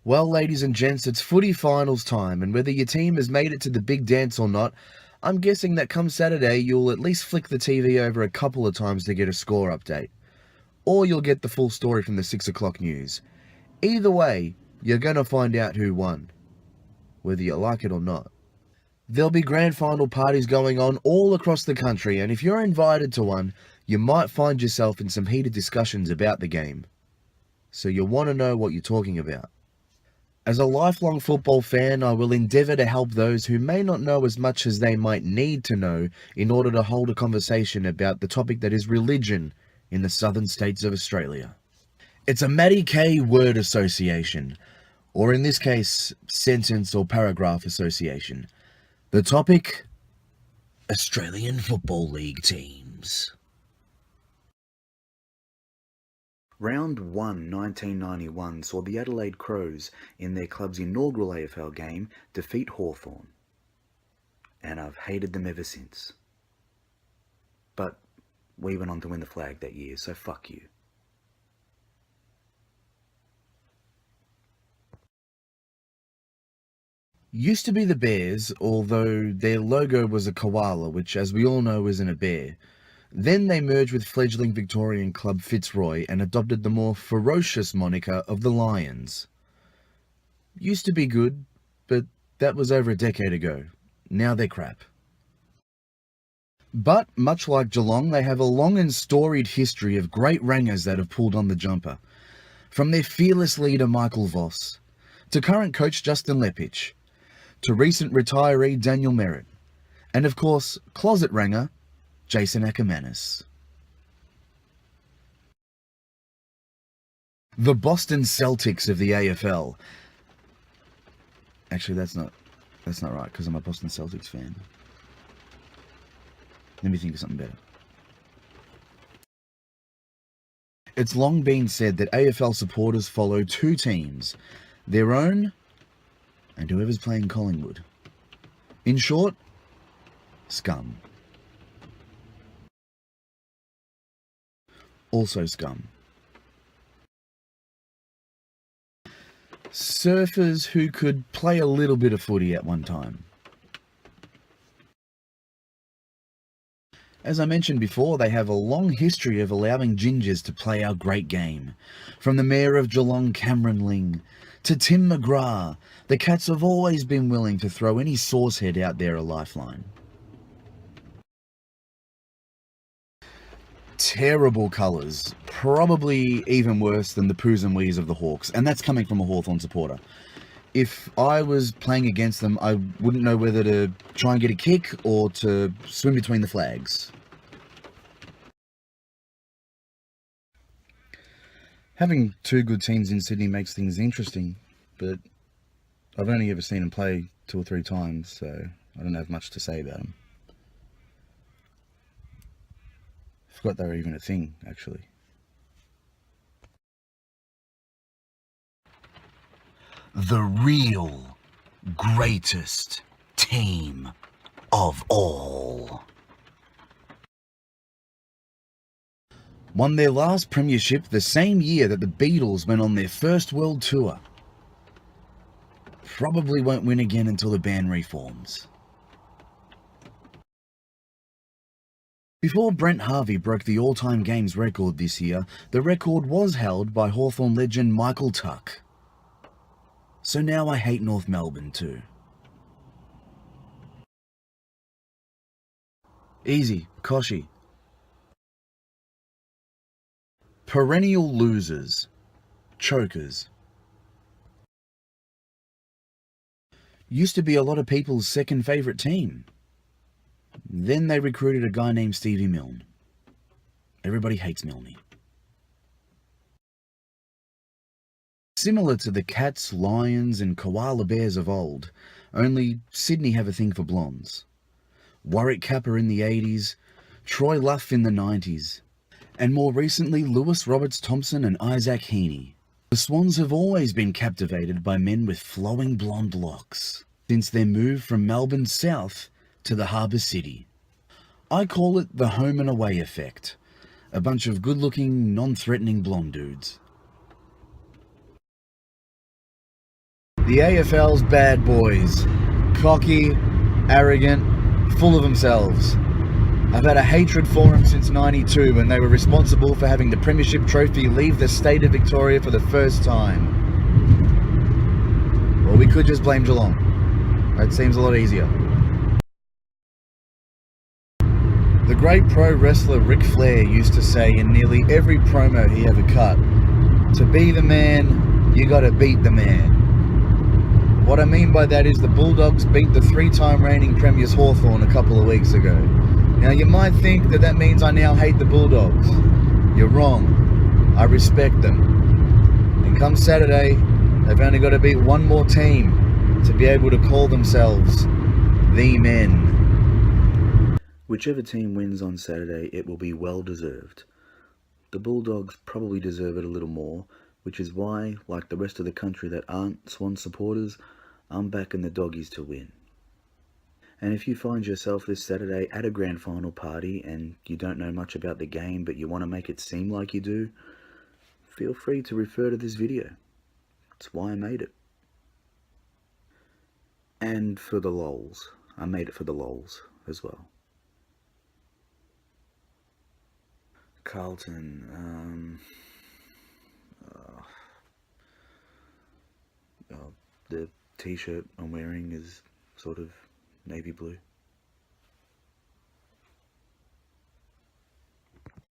Well, ladies and gents, it's footy finals time, and whether your team has made it to the big dance or not, I'm guessing that come Saturday you'll at least flick the TV over a couple of times to get a score update. Or you'll get the full story from the 6 o'clock news. Either way, you're going to find out who won, whether you like it or not. There'll be grand final parties going on all across the country, and if you're invited to one, you might find yourself in some heated discussions about the game. So you'll want to know what you're talking about. As a lifelong football fan, I will endeavour to help those who may not know as much as they might need to know in order to hold a conversation about the topic that is religion in the southern states of Australia. It's a Matty K word association, or in this case, sentence or paragraph association. The topic: Australian Football League teams. Round 1, 1991 saw the Adelaide Crows, in their club's inaugural AFL game, defeat Hawthorn. And I've hated them ever since. But we went on to win the flag that year, so fuck you. Used to be the Bears, although their logo was a koala, which as we all know isn't a bear. Then they merged with fledgling Victorian club Fitzroy and adopted the more ferocious moniker of the Lions. Used to be good, but that was over a decade ago. Now they're crap. But, much like Geelong, they have a long and storied history of great rangers that have pulled on the jumper. From their fearless leader Michael Voss, to current coach Justin Lepich, to recent retiree Daniel Merritt, and of course, closet ranger Jason Ackermanis. The Boston Celtics of the AFL. Actually, that's not right, because I'm a Boston Celtics fan. Let me think of something better. It's long been said that AFL supporters follow two teams, their own and whoever's playing Collingwood. In short, scum. Also scum. Surfers who could play a little bit of footy at one time. As I mentioned before, they have a long history of allowing gingers to play our great game. From the Mayor of Geelong, Cameron Ling, to Tim McGrath, the Cats have always been willing to throw any saucehead out there a lifeline. Terrible colours, probably even worse than the poos and wees of the Hawks, and that's coming from a Hawthorn supporter. If I was playing against them, I wouldn't know whether to try and get a kick or to swim between the flags. Having two good teams in Sydney makes things interesting, but I've only ever seen them play 2 or 3 times, so I don't have much to say about them. Forgot they were even a thing, actually. The real greatest team of all. Won their last premiership the same year that the Beatles went on their first world tour. Probably won't win again until the band reforms. Before Brent Harvey broke the all-time games record this year, the record was held by Hawthorn legend Michael Tuck. So now I hate North Melbourne too. Easy, Koshy. Perennial losers. Chokers. Used to be a lot of people's second favourite team. Then they recruited a guy named Stevie Milne. Everybody hates Milne. Similar to the Cats, Lions and Koala Bears of old, only Sydney have a thing for blondes. Warwick Capper in the 80s, Troy Luff in the 90s, and more recently Lewis Roberts Thompson and Isaac Heaney. The Swans have always been captivated by men with flowing blonde locks, since their move from Melbourne south to the Harbour City. I call it the home and away effect. A bunch of good-looking, non-threatening blonde dudes. The AFL's bad boys. Cocky, arrogant, full of themselves. I've had a hatred for them since '92 when they were responsible for having the Premiership trophy leave the state of Victoria for the first time. Or we could just blame Geelong. That seems a lot easier. The great pro wrestler Ric Flair used to say in nearly every promo he ever cut, to be the man, you gotta beat the man. What I mean by that is the Bulldogs beat the 3-time reigning premiers Hawthorn a couple of weeks ago. Now you might think that means I now hate the Bulldogs. You're wrong. I respect them. And come Saturday, they've only got to beat one more team to be able to call themselves the men. Whichever team wins on Saturday, it will be well deserved. The Bulldogs probably deserve it a little more, which is why, like the rest of the country that aren't Swan supporters, I'm backing the Doggies to win. And if you find yourself this Saturday at a grand final party and you don't know much about the game but you want to make it seem like you do, feel free to refer to this video. That's why I made it. And for the lols. I made it for the lols as well. Carlton, the t-shirt I'm wearing is sort of navy blue.